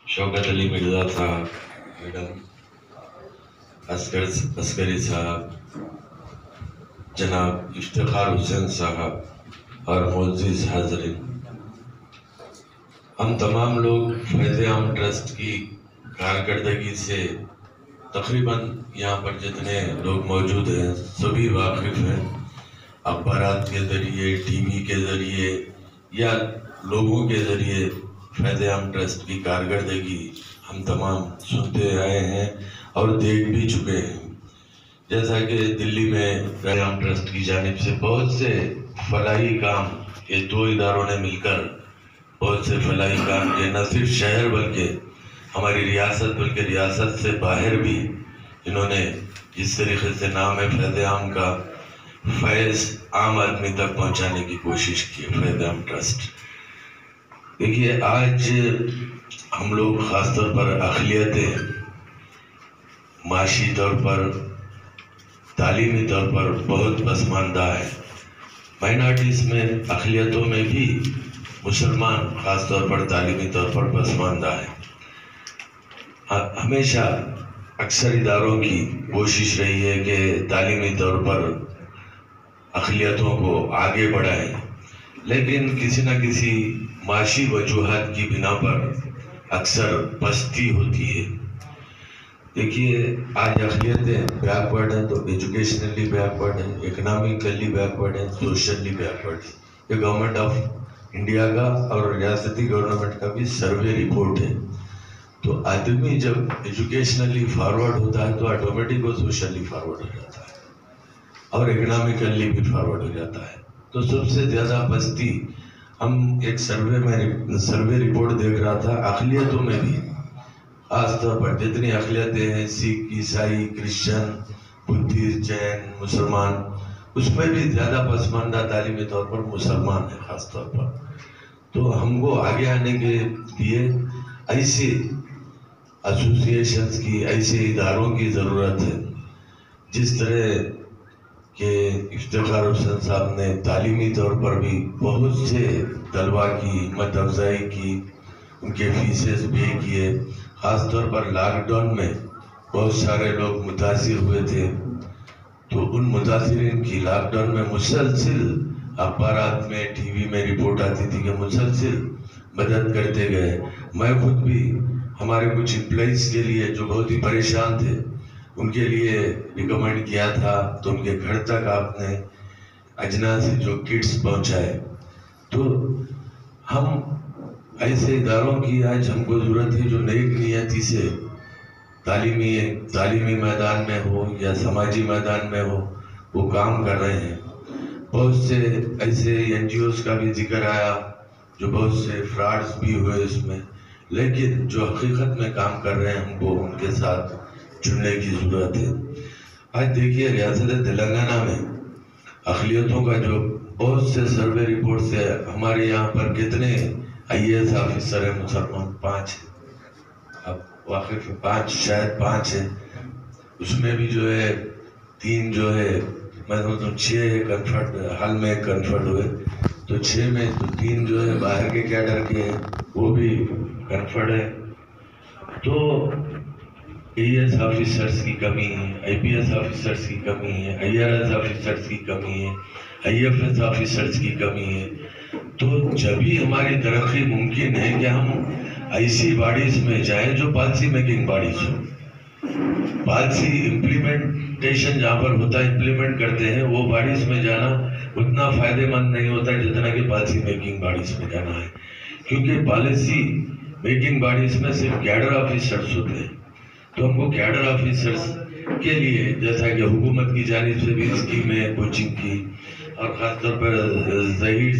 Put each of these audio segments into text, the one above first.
शौकत अली मिर्ज़ा साहब, मैडम अस्करी साहब, जनाब इफ्तिखार हुसैन साहब और मोअज़्ज़िज़ हाज़रीन, हम तमाम लोग फ़ैज़-ए-आम ट्रस्ट की कारकर्दगी से तकरीबन यहाँ पर जितने लोग मौजूद हैं सभी वाकिफ़ हैं। अखबारात के ज़रिए, टीवी के ज़रिए या लोगों के ज़रिए फ़ैज़-ए-आम ट्रस्ट की कारकर्दगी हम तमाम सुनते आए हैं और देख भी चुके हैं। जैसा कि दिल्ली में फ़ैज़-ए-आम ट्रस्ट की जानिब से बहुत से फलाही काम ये दो इदारों ने मिलकर बहुत से फलाही काम किए, न सिर्फ शहर बल्कि हमारी रियासत बल्कि रियासत से बाहर भी इन्होंने इस तरीके से नाम है फ़ैज़-ए-आम का, फैज़ आम आदमी तक पहुंचाने की कोशिश की है फ़ैज़-ए-आम ट्रस्ट। देखिए, आज हम लोग ख़ास तौर पर अक़लियतें माशी तौर पर, तालीमी तौर पर बहुत पसमानदा है। माइनॉरिटीज़ में, अक़लियतों में भी मुसलमान ख़ास तौर पर तालीमी तौर पर पसमानदा है। हमेशा अक्सर इदारों की कोशिश रही है कि तालीमी तौर पर अक़लियतों को आगे बढ़ाएं, लेकिन किसी न किसी माशी वजूहात की बिना पर अक्सर पस्ती होती है। देखिए, आज अक़लियतें बैकवर्ड हैं तो एजुकेशनली बैकवर्ड हैं, इकनॉमिकली बैकवर्ड हैं, सोशली बैकवर्ड हैं। ये गवर्नमेंट ऑफ इंडिया का और रियासती गवर्नमेंट का भी सर्वे रिपोर्ट है। तो आदमी जब एजुकेशनली फॉरवर्ड होता है तो ऑटोमेटिक वो सोशली फॉरवर्ड हो जाता है और इकनॉमिकली भी फॉरवर्ड हो जाता है। तो सबसे ज़्यादा पस्ती हम एक सर्वे रिपोर्ट देख रहा था, अक़लियतों में भी खास तौर पर जितनी अक़लियतें हैं, सिख, ईसाई, क्रिश्चियन, बुद्धिस्ट, जैन, मुसलमान, उसमें भी ज़्यादा पसमानदा तालीमी तौर पर मुसलमान है ख़ास तौर पर। तो हमको आगे आने के लिए ऐसे एसोसिएशंस की, ऐसे इदारों की ज़रूरत है। जिस तरह के इफ्तिखार हुसैन साहब ने तालीमी तौर पर भी बहुत से तलबा की हिम्मत अफजाई की, उनके फीसेस पे किए। ख़ास तौर पर लॉकडाउन में बहुत सारे लोग मुतासिर हुए थे, तो उन मुतासिरीन की लॉकडाउन में मुसलसिल अखबारात में, टीवी में रिपोर्ट आती थी कि मुसलसिल मदद करते गए। मैं खुद भी हमारे कुछ एम्प्लॉइज़ के लिए जो बहुत ही परेशान थे उनके लिए रिकमेंड किया था, तो उनके घर तक आपने अजना से जो किट्स पहुंचाए। तो हम ऐसे इदारों की आज हमको ज़रूरत है जो नेक नियति से तालीमी मैदान में हो या समाजी मैदान में हो, वो काम कर रहे हैं। बहुत से ऐसे NGOs का भी जिक्र आया जो बहुत से फ्रॉड्स भी हुए इसमें, लेकिन जो हकीकत में काम कर रहे हैं हमको उनके साथ जुड़ने की ज़रूरत है। आज देखिए, रियासत तेलंगाना में अक़लियतों का जो बहुत से सर्वे रिपोर्ट से हमारे यहाँ पर कितने IAS ऑफिसर हैं मुसलमान, 5 हैं। अब वाक़िफ़ 5, शायद 5 हैं। उसमें भी जो है 3 जो है, मैं समझता हूँ 6 कन्फर्ट, हाल में कन्फर्ट हुए, तो 6 में तो 3 जो है बाहर के कैडर के हैं, वो भी कन्फर्ट है। तो AS ऑफिसर्स की कमी है, IPS ऑफिसर्स की कमी है, IRS ऑफिसर्स की कमी है, IFS ऑफिसर्स की कमी है। तो जब भी हमारी तरक्की मुमकिन है कि हम ऐसी बॉडीज में जाएं जो पॉलिसी मेकिंग बॉडीज हो। पॉलिसी इम्प्लीमेंटेशन जहाँ पर होता है, इम्प्लीमेंट करते हैं, वो बॉडीज में जाना उतना फ़ायदेमंद नहीं होता है जितना कि पॉलिसी मेकिंग बॉडीज में जाना है। क्योंकि पॉलिसी मेकिंग बॉडीज में सिर्फ कैडर ऑफिसर्स होते हैं। तो हमको कैडर ऑफिसर्स के लिए, जैसा कि हुकूमत की जानिब से भी स्कीम है कोचिंग की, और ख़ास तौर पर ज़हीर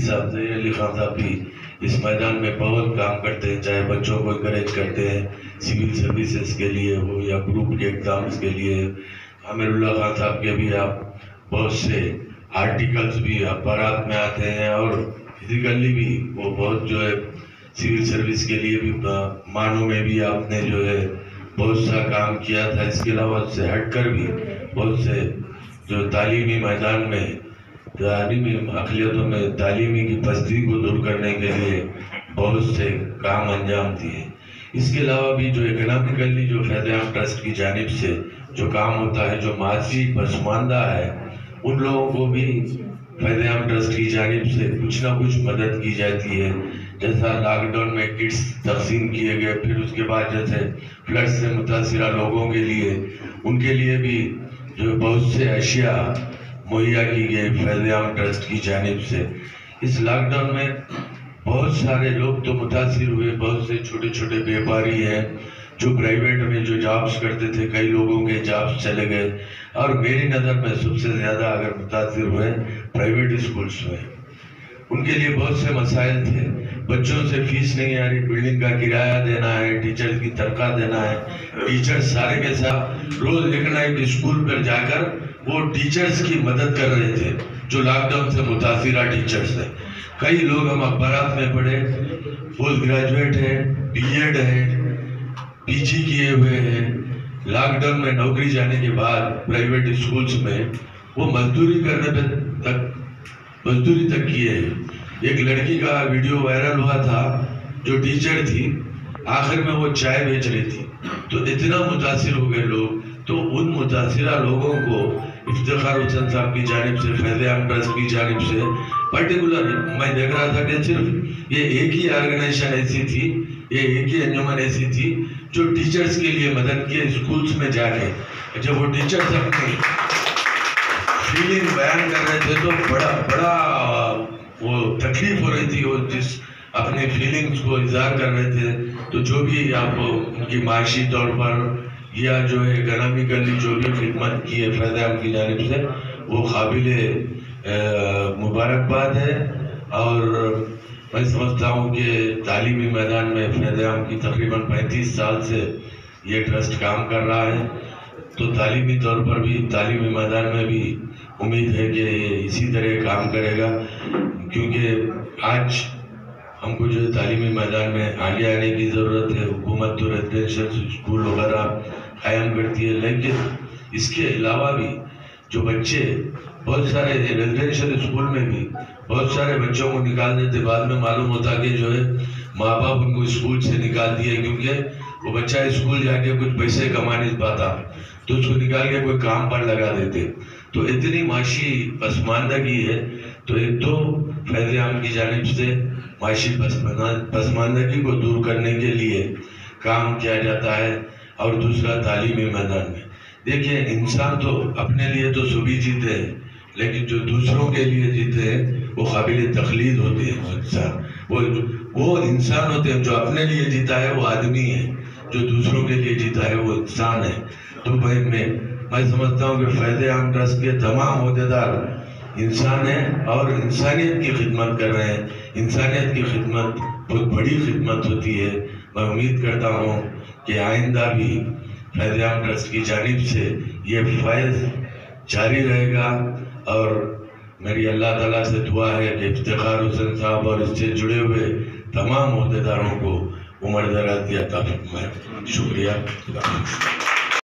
अली खान साहब भी इस मैदान में बहुत काम करते हैं, चाहे बच्चों को इंकरेज करते हैं सिविल सर्विसेज के लिए हो या ग्रुप के एग्ज़ाम्स के लिए। आमिरुल्लाह खान साहब के भी आप बहुत से आर्टिकल्स भी अखबारात में आते हैं, और फिजिकली भी वो बहुत जो है सिविल सर्विस के लिए भी मानों में भी आपने जो है बहुत सा काम किया था। इसके अलावा से हटकर भी बहुत से जो तालीमी मैदान में, तालीमी अक़लियतों में तालीमी की पस्ती को दूर करने के लिए बहुत से काम अंजाम दिए। اس کے علاوہ بھی جو اکنامکلی جو فیض عام ٹرسٹ کی جانب سے جو کام ہوتا ہے، جو معاشی پسماندہ ہے، ان لوگوں کو بھی فیض عام ٹرسٹ کی جانب سے کچھ نہ کچھ مدد کی جاتی ہے. جیسا لاک ڈاؤن میں کٹس تقسیم کیے گئے، پھر اس کے بعد جیسے فلڈ سے متاثرہ لوگوں کے لیے ان کے لیے بھی جو بہت سے اشیاء مہیا کی گئی فیض عام ٹرسٹ کی جانب سے. اس لاک ڈاؤن میں بہت سارے لوگ تو متاثر ہوئے، بہت سے چھوٹے چھوٹے بیپاری ہیں جو پرائیویٹ میں جو جابز کرتے تھے، کئی لوگوں کے جابز چلے گئے. اور میری نظر میں سب سے زیادہ اگر متاثر ہوئے پرائیویٹ اسکولز میں، ان کے لیے بہت سے مسائل تھے. بچوں سے فیس نہیں آ رہی، بلڈنگ کا کرایہ دینا ہے، ٹیچر کی تنخواہ دینا ہے. ٹیچر سارے کے ساتھ روز ایک نہ ایک اسکول پر جا کر وہ ٹیچرز کی مدد کر رہے تھے جو لاک ڈاؤن سے متاثرہ ٹیچرز ہیں. کئی لوگ ہم اخبارات میں پڑھے، پوسٹ گریجویٹ ہیں، بی ایڈ ہیں، پی جی کیے ہوئے ہیں. لاک ڈاؤن میں نوکری جانے کے بعد پرائیویٹ اسکولز میں وہ مزدوری تک کیے ہیں. ایک لڑکی کا ویڈیو وائرل ہوا تھا جو ٹیچر تھی، آخر میں وہ چائے بیچ رہی تھی. تو اتنا متاثر ہو گئے لوگ. تو ان متاثرہ لوگوں کو افتخار حسین صاحب کی جانب سے، فیض عام ٹرسٹ کی جانب سے پرٹیکولر میں دیکھ رہا تھا کہ صرف یہ ایک ہی آرگنائزیشن ایسی تھی، یہ ایک ہی انجمن ایسی تھی جو ٹیچرز کے لیے مدد کیے اسکولز میں جا کے. جب وہ ٹیچرز اپنی فیلنگ بیان کر رہے تھے تو بڑا وہ تکلیف ہو رہی تھی. وہ جس اپنی فیلنگز کو اظہار کر رہے تھے، تو جو بھی آپ ان کی معاشی طور پر یا جو ہے اکنامکلی جو بھی خدمت کی ہے فیض عام کی جانب سے، وہ قابل مبارکباد ہے. اور میں سمجھتا ہوں کہ تعلیمی میدان میں فیض عام کی تقریباً 35 سال سے یہ ٹرسٹ کام کر رہا ہے. تو تعلیمی طور پر بھی، تعلیمی میدان میں بھی امید ہے کہ یہ اسی طرح کام کرے گا، کیونکہ آج ہم کو جو ہے تعلیمی میدان میں آگے آنے کی ضرورت ہے. حکومت تو ریزیڈینشل اسکول وغیرہ قائم کرتی ہے، لیکن اس کے علاوہ بھی جو بچے بہت سارے ریزیڈینشل اسکول میں بھی بہت سارے بچوں کو نکال دیتے. بعد میں معلوم ہوتا کہ جو ہے ماں باپ ان کو اسکول سے نکال دیے، کیونکہ وہ بچہ اسکول جا کے کچھ پیسے کما نہیں پاتا تو اس کو نکال کے کوئی کام پر لگا دیتے. تو اتنی معاشی پسماندگی ہے. تو ایک تو فیض عام کی جانب سے معاشی پسماندگی کو دور کرنے کے لیے کام کیا جاتا ہے، اور دوسرا تعلیمی میدان میں. دیکھیں، انسان تو اپنے لیے تو سبھی جیتے ہیں، لیکن جو دوسروں کے لیے جیتے ہیں وہ قابل تقلید ہوتے ہیں. وہ انسان وہ انسان ہوتے ہیں. جو اپنے لیے جیتا ہے وہ آدمی ہے، جو دوسروں کے لیے جیتا ہے وہ انسان ہے. تو میں سمجھتا ہوں کہ فیض عام ٹرسٹ کے تمام عہدیدار انسان ہیں اور انسانیت کی خدمت کر رہے ہیں. انسانیت کی خدمت بہت بڑی خدمت ہوتی ہے. میں امید کرتا ہوں کہ آئندہ بھی فیض عام ٹرسٹ کی جانب سے یہ فیض جاری رہے گا. اور میری اللہ تعالیٰ سے دعا ہے کہ افتخار حسین صاحب اور اس سے جڑے ہوئے تمام عہدیداروں کو عمر دراز عطا فرمائے. شکریہ.